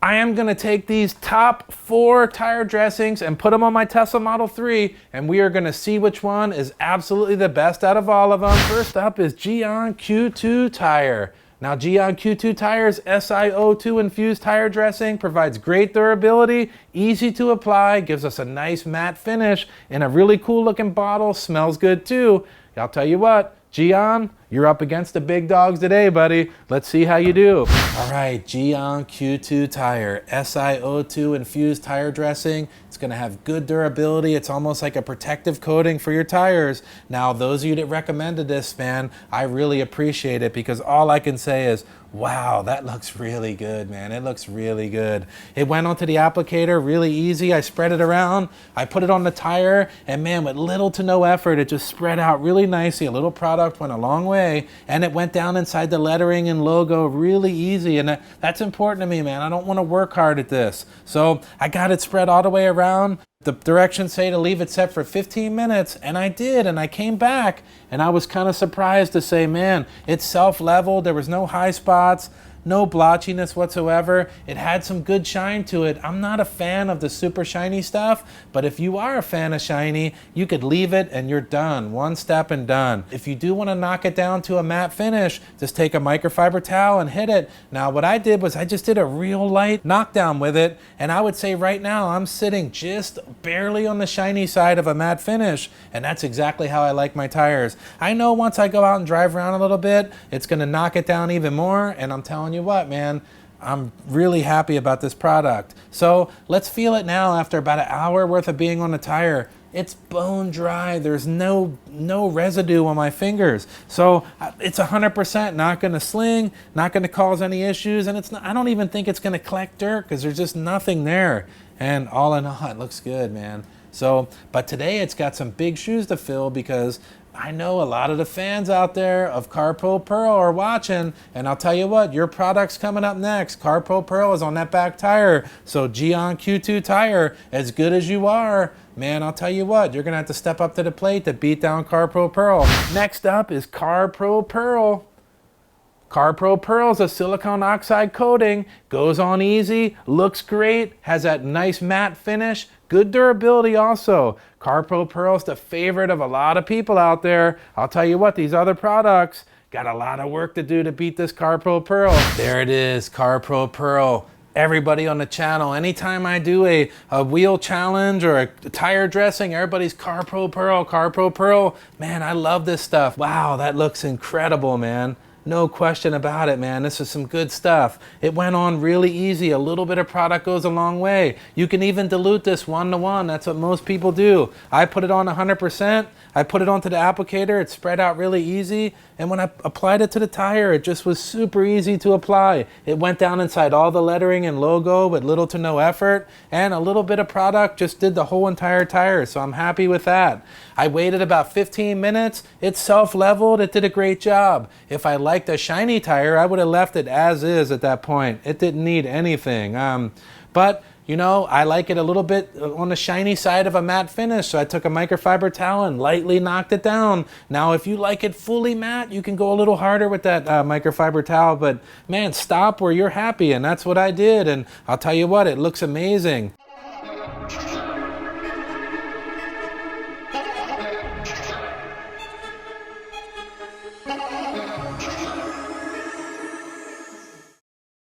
I am gonna take these top 4 tire dressings and put them on my Tesla Model 3, and we are gonna see which one is absolutely the best out of all of them. First up is Gyeon Q2 Tire. Now, Gyeon Q2 Tire's SiO2 infused tire dressing provides great durability, easy to apply, gives us a nice matte finish, in a really cool looking bottle, smells good too. I'll tell you what, Gyeon, you're up against the big dogs today, buddy. Let's see how you do. All right, Gyeon Q2 Tire, SiO2 infused tire dressing. It's gonna have good durability. It's almost like a protective coating for your tires. Now, those of you that recommended this, man, I really appreciate it, because all I can say is, wow, that looks really good, man. It looks really good. It went onto the applicator really easy. I spread it around. I put it on the tire, and man, with little to no effort, it just spread out really nicely. A little product went a long way, and it went down inside the lettering and logo really easy. And that's important to me, man. I don't want to work hard at this. So I got it spread all the way around. The directions say to leave it set for 15 minutes, and I did, and I came back, and I was kind of surprised to say, man, it's self-leveled. There was no high spots, no blotchiness whatsoever. It had some good shine to it. I'm not a fan of the super shiny stuff, but if you are a fan of shiny, you could leave it and you're done. One step and done. If you do want to knock it down to a matte finish, just take a microfiber towel and hit it. Now, what I did was I just did a real light knockdown with it, and I would say right now I'm sitting just barely on the shiny side of a matte finish, and that's exactly how I like my tires. I know once I go out and drive around a little bit, it's going to knock it down even more, and I'm telling you what, man, I'm really happy about this product. So let's feel it now after about an hour worth of being on the tire. It's bone dry. There's no residue on my fingers. So it's 100% not gonna sling, not gonna cause any issues, and I don't even think it's gonna collect dirt, because there's just nothing there. And all in all, it looks good, man. So, but today it's got some big shoes to fill, because I know a lot of the fans out there of Carpro Perl are watching, and I'll tell you what, your product's coming up next. Carpro Perl is on that back tire. So Gyeon Q2 Tire, as good as you are, man, I'll tell you what, you're gonna have to step up to the plate to beat down Carpro Perl. Next up is Carpro Perl. Carpro Perl is a silicone oxide coating, goes on easy, looks great, has that nice matte finish, good durability also. Carpro Perl is the favorite of a lot of people out there. I'll tell you what, these other products got a lot of work to do to beat this Carpro Perl. There it is, Carpro Perl. Everybody on the channel, anytime I do a wheel challenge or a tire dressing, everybody's Carpro Perl, Carpro Perl. Man, I love this stuff. Wow, that looks incredible, man. No question about it, man. This is some good stuff. It went on really easy. A little bit of product goes a long way. You can even dilute this 1-to-1. That's what most people do. I put it on 100%. I put it onto the applicator. It spread out really easy. And when I applied it to the tire, it just was super easy to apply. It went down inside all the lettering and logo with little to no effort. And a little bit of product just did the whole entire tire. So I'm happy with that. I waited about 15 minutes. It's self-leveled. It did a great job. If I liked a shiny tire, I would have left it as is at that point. It didn't need anything. But you know, I like it a little bit on the shiny side of a matte finish, so I took a microfiber towel and lightly knocked it down. Now, if you like it fully matte, you can go a little harder with that microfiber towel, but man, stop where you're happy, and that's what I did, and I'll tell you what, it looks amazing.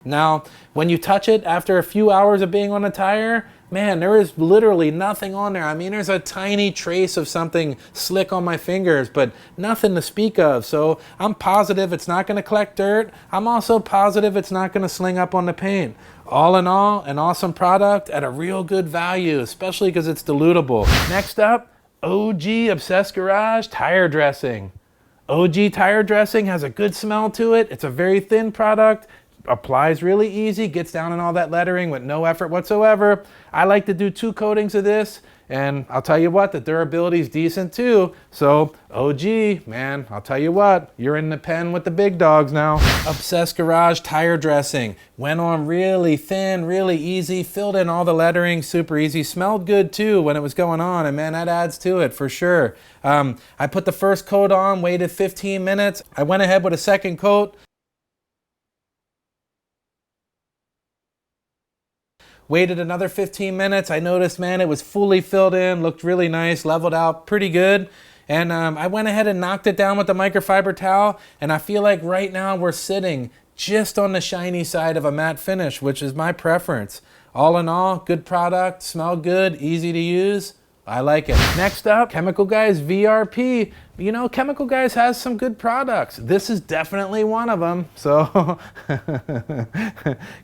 Now, when you touch it after a few hours of being on a tire, man, there is literally nothing on there. I mean, there's a tiny trace of something slick on my fingers, but nothing to speak of. So I'm positive it's not going to collect dirt. I'm also positive it's not going to sling up on the paint. All in all, an awesome product at a real good value, especially because it's dilutable. Next up, OG Obsessed Garage Tire Dressing. OG Tire Dressing has a good smell to it. It's a very thin product. Applies really easy, gets down in all that lettering with no effort whatsoever. I like to do 2 coatings of this, and I'll tell you what, the durability is decent too. So OG, man, I'll tell you what, you're in the pen with the big dogs now. Obsessed Garage Tire Dressing. Went on really thin, really easy, filled in all the lettering, super easy. Smelled good too when it was going on, and man, that adds to it for sure. I put the first coat on, waited 15 minutes. I went ahead with a second coat. Waited another 15 minutes. I noticed, man, it was fully filled in, looked really nice, leveled out pretty good. And I went ahead and knocked it down with the microfiber towel. And I feel like right now we're sitting just on the shiny side of a matte finish, which is my preference. All in all, good product, smell good, easy to use. I like it. Next up, Chemical Guys VRP. You know, Chemical Guys has some good products. This is definitely one of them. So,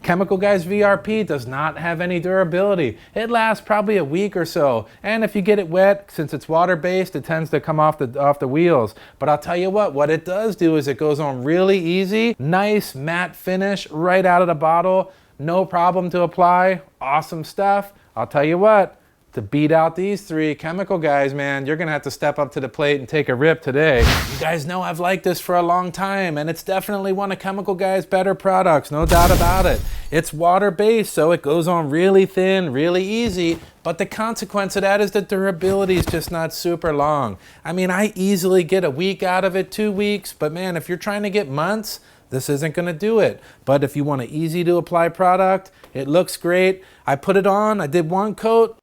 Chemical Guys VRP does not have any durability. It lasts probably a week or so. And if you get it wet, since it's water-based, it tends to come off the wheels. But I'll tell you what it does do is it goes on really easy. Nice matte finish right out of the bottle. No problem to apply. Awesome stuff. I'll tell you what. To beat out these three Chemical Guys, man, you're gonna have to step up to the plate and take a rip today. You guys know I've liked this for a long time, and it's definitely one of Chemical Guys' better products, no doubt about it. It's water-based, so it goes on really thin, really easy, but the consequence of that is the durability is just not super long. I mean, I easily get a week out of it, 2 weeks, but man, if you're trying to get months, this isn't gonna do it. But if you want an easy to apply product, it looks great. I put it on, I did one coat,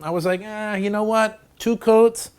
I was like, you know what? 2 coats.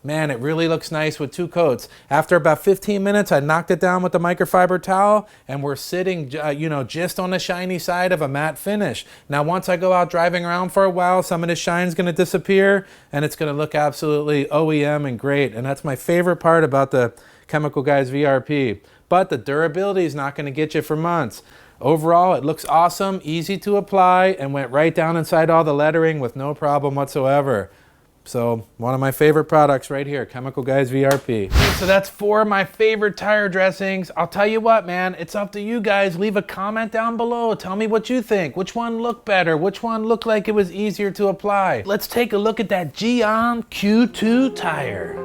Man, it really looks nice with 2 coats. After about 15 minutes, I knocked it down with the microfiber towel, and we're sitting, just on the shiny side of a matte finish. Now, once I go out driving around for a while, some of the shine's gonna disappear, and it's gonna look absolutely OEM and great. And that's my favorite part about the Chemical Guys VRP. But the durability is not gonna get you for months. Overall, it looks awesome, easy to apply, and went right down inside all the lettering with no problem whatsoever. So, one of my favorite products right here, Chemical Guys VRP. Okay, so that's 4 of my favorite tire dressings. I'll tell you what, man, it's up to you guys. Leave a comment down below. Tell me what you think. Which one looked better? Which one looked like it was easier to apply? Let's take a look at that Gyeon Q2 Tire.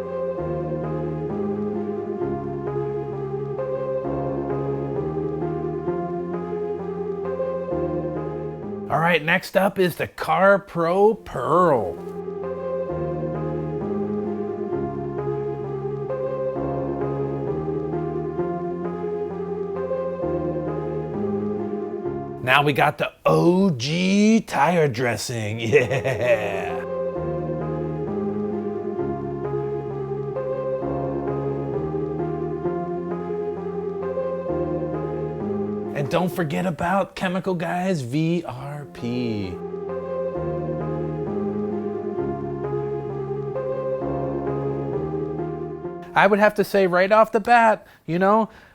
All right, next up is the Carpro Perl. Now we got the OG tire dressing, yeah. And don't forget about Chemical Guys VRP. I would have to say right off the bat,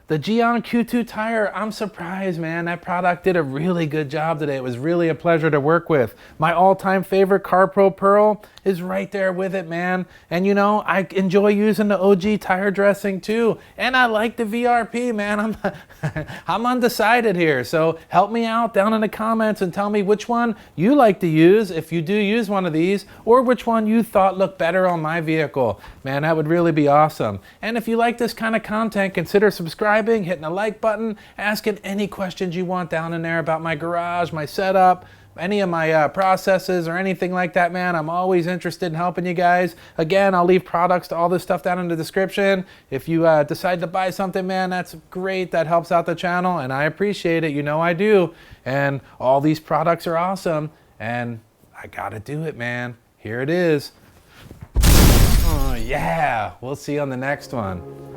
the Gyeon Q2 Tire, I'm surprised, man. That product did a really good job today. It was really a pleasure to work with. My all-time favorite Carpro Perl is right there with it, man. And I enjoy using the OG tire dressing too. And I like the VRP, man. I'm undecided here. So help me out down in the comments and tell me which one you like to use, if you do use one of these, or which one you thought looked better on my vehicle. Man, that would really be awesome. And if you like this kind of content, consider subscribing, hitting the like button, asking any questions you want down in there about my garage, my setup, any of my processes or anything like that, man. I'm always interested in helping you guys. Again, I'll leave products to all this stuff down in the description. If you decide to buy something, man, that's great. That helps out the channel, and I appreciate it. I do. And all these products are awesome, and I gotta do it, man. Here it is. Oh, yeah. We'll see you on the next one.